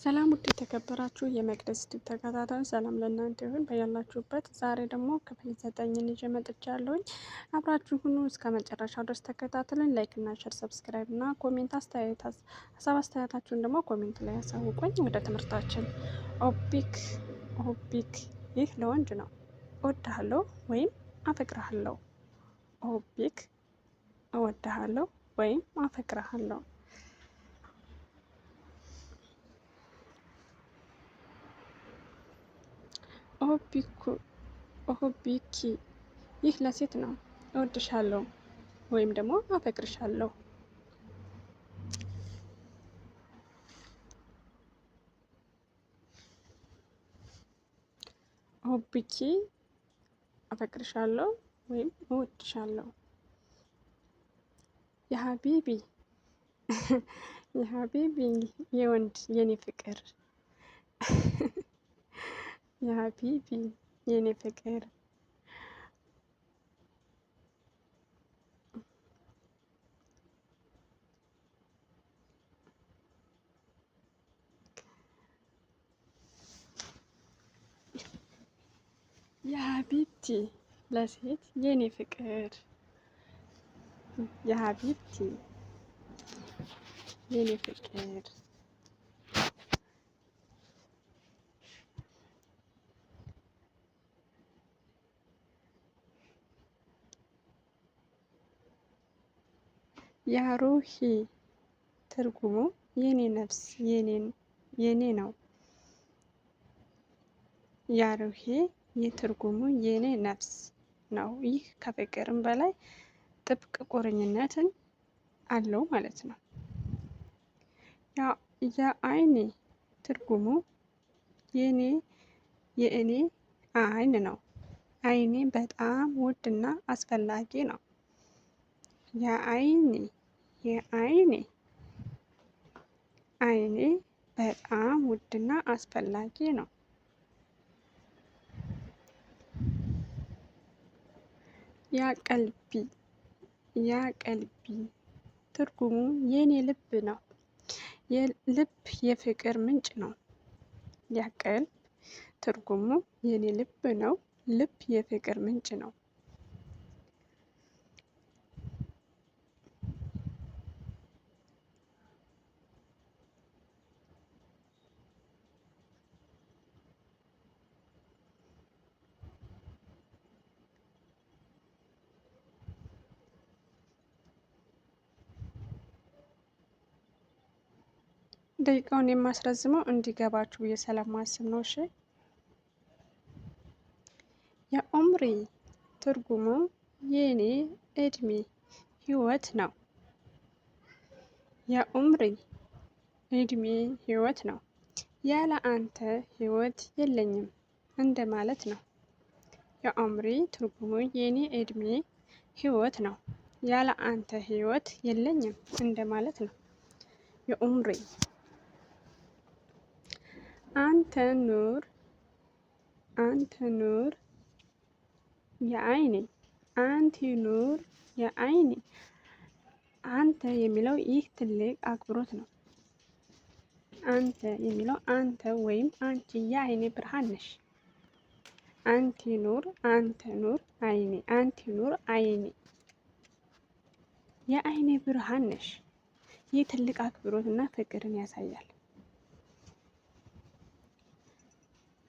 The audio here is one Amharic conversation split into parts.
ሰላም ውድ የተከበራችሁ የመቅደስ ዩቲዩብ ተከታታዮች ሰላም ለእናንተ ይሁን በያላችሁበት። ዛሬ ደግሞ ክፍል 9ን ይዤ መጥቻለሁኝ። አብራችሁ ሁኑ እስከ መጨረሻው ድረስ ተከታተሉኝ። ላይክ እና ሼር፣ ሰብስክራይብ እና ኮሜንት ሀሳብ አስተያየታችሁን ደግሞ ኮሜንት ላይ ያሳውቁኝ። ወደ ትምህርታችን። ኦቢክ ይህ ለወንድ ነው። እወድሃለሁ ወይም አፈቅርሃለሁ። ኦቢክ እወድሃለሁ ወይም አፈቅርሃለሁ። ኦሆቢኪ ይህ ለሴት ነው። እወድሻለሁ ወይም ደግሞ አፈቅርሻለሁ። ኦሆቢኪ አፈቅርሻለሁ ወይም እወድሻለሁ። የሀቢቢ የሀቢቢ የወንድ የኔ ፍቅር የሀቢቢ የኔ ፍቅር የሀቢብቲ ለሴት የኔ ፍቅር የሀቢብቲ የኔ ፍቅር ያሩሂ ትርጉሙ የኔ ነፍስ የኔ ነው። ያሩሂ የትርጉሙ የኔ ነፍስ ነው። ይህ ከፍቅርም በላይ ጥብቅ ቁርኝነትን አለው ማለት ነው። የአይኔ ትርጉሙ የእኔ አይን ነው። አይኔ በጣም ውድና አስፈላጊ ነው። የአይኔ በጣም ውድና አስፈላጊ ነው። ያቀልቢ ትርጉሙ የኔ ልብ ነው። ልብ የፍቅር ምንጭ ነው። ያቀልብ ትርጉሙ የኔ ልብ ነው። ልብ የፍቅር ምንጭ ነው። ደቂቃውን የማስረዝመው እንዲገባችሁ ብዬ ስለማስብ ነው። እሺ። የኡምሪ ትርጉሙ የኔ እድሜ ህይወት ነው። የኡምሪ እድሜ ህይወት ነው። ያለ አንተ ህይወት የለኝም እንደማለት ነው። የኡምሪ ትርጉሙ የኔ እድሜ ህይወት ነው። ያለ አንተ ህይወት የለኝም እንደማለት ነው። የኡምሪ አንተ ኑር የአይኔ አንቲ ኑር የአይኔ አንተ የሚለው ይህ ትልቅ አክብሮት ነው። አንተ የሚለው አንተ ወይም አንቺ የአይኔ ብርሃን ነሽ። አንተ ኑር አይኔ አንቲ ኑር አይኔ የአይኔ ብርሃን ነሽ። ይህ ትልቅ አክብሮት እና ፍቅርን ያሳያል።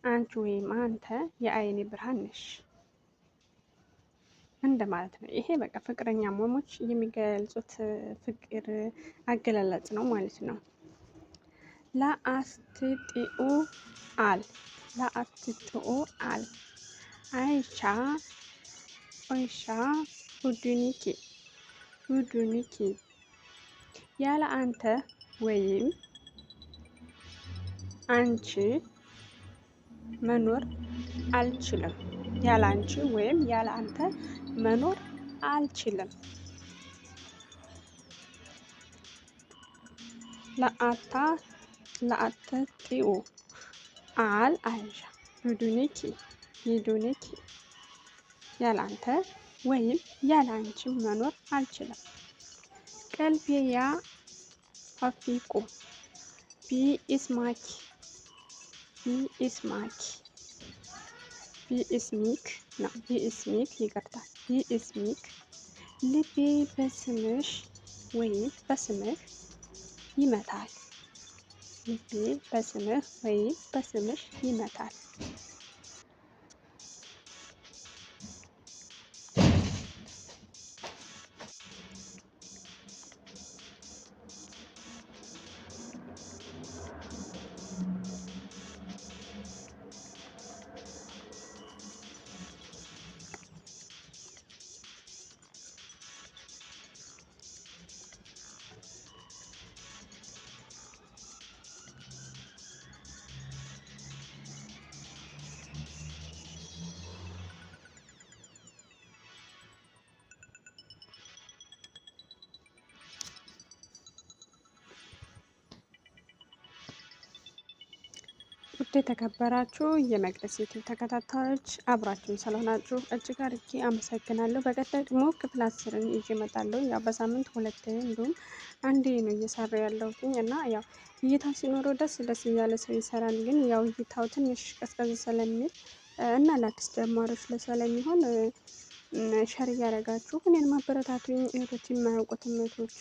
አንቺ ወይም አንተ የአይኔ ብርሃን ነሽ እንደማለት ነው። ይሄ በቃ ፍቅረኛሞች የሚገልጹት ፍቅር አገላለጽ ነው ማለት ነው። ለአስትጢኡ አል አይሻ ኦይሻ ኡዱኒኪ ያለ አንተ ወይም አንቺ መኖር አልችልም። ያለ አንቺ ወይም ያለ አንተ መኖር አልችልም። ለአተጢኡ አል አይሻ ዩዱኒኪ ያለ አንተ ወይም ያለ አንቺ መኖር አልችልም። ቀልቤ ያ አፊቁ ቢ ኢስ ማኪ ቢ ኢስ ማኪ ቢ ኢስ ሚክ ነው። ቢ ኢስ ሚክ ይቅርታል። ቢ ኢስ ሚክ ልቤ በስምሽ ወይም በስምህ ይመታል። ልቤ በስምህ ወይም በስምሽ ይመታል። ውድ የተከበራችሁ የመቅደስ ዩቲዩብ ተከታታዮች አብራችሁን ስለሆናችሁ እጅግ አድርጌ አመሰግናለሁ። በቀጣይ ደግሞ ክፍል 10ን ይዤ እመጣለሁ። ያው በሳምንት ሁለቴ እንዲሁም አንዴ ነው እየሰራ ያለሁትኝ እና ያው እይታ ሲኖረው ደስ እያለ ሰው ይሰራል። ግን ያው እይታው ትንሽ ቀዝቀዝ ስለሚል እና ለአዲስ ጀማሪዎች ስለሚሆን ሸር እያደረጋችሁ እኔን ማበረታቱኝ እህቶች፣ የማያውቁት እህቶች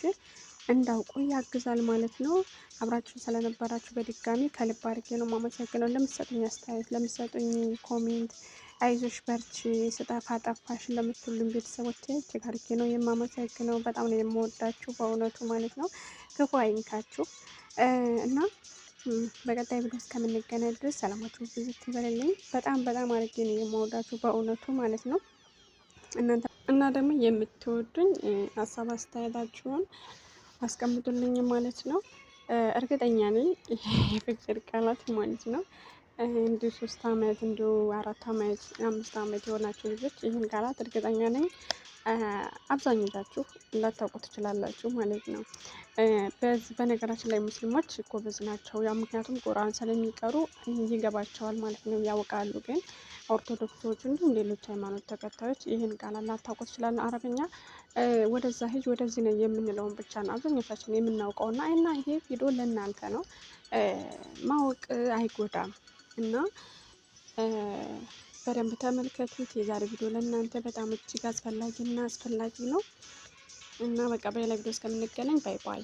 እንዳውቁ ያግዛል ማለት ነው። አብራችሁ ስለነበራችሁ በድጋሚ ከልብ አድርጌ ነው የማመሰግነው። ለምትሰጡኝ አስተያየት፣ ለምትሰጡኝ ኮሜንት፣ አይዞሽ በርቺ፣ ስጠፋ ጠፋሽ ለምትሉኝ ቤተሰቦች እጅግ አድርጌ ነው የማመሰግነው። በጣም ነው የምወዳችሁ በእውነቱ ማለት ነው። ክፉ አይንካችሁ እና በቀጣይ ቪዲዮ እስከምንገናኝ ድረስ ሰላማችሁ ብዙ ይበልልኝ። በጣም አድርጌ ነው የምወዳችሁ በእውነቱ ማለት ነው። እና ደግሞ የምትወዱኝ ሀሳብ አስተያየታችሁን አስቀምጡልኝ ማለት ነው። እርግጠኛ ነኝ የፍቅር ቃላት ማለት ነው እንዲሁ 3 አመት እንዲሁ 4 አመት 5 አመት የሆናችሁ ልጆች ይህን ቃላት እርግጠኛ ነኝ አብዛኞቻችሁ ላታውቁ ትችላላችሁ ማለት ነው። በነገራችን ላይ ሙስሊሞች ጎበዝ ናቸው። ያው ምክንያቱም ቁርአን ስለሚቀሩ ይገባቸዋል ማለት ነው፣ ያውቃሉ። ግን ኦርቶዶክሶች እንዲሁም ሌሎች ሃይማኖት ተከታዮች ይህን ቃላት ላታውቁ ትችላለ። አረብኛ ወደዛ ሂጅ ወደዚህ ነው የምንለውን ብቻ ነው አብዛኞቻችን የምናውቀው እና ይሄ ቪዲዮ ለእናንተ ነው። ማወቅ አይጎዳም እና በደንብ ተመልከቱት። የዛሬ ቪዲዮ ለእናንተ በጣም እጅግ አስፈላጊ ነው እና በቃ በሌላ ቪዲዮ እስከምንገናኝ ባይ ባይ።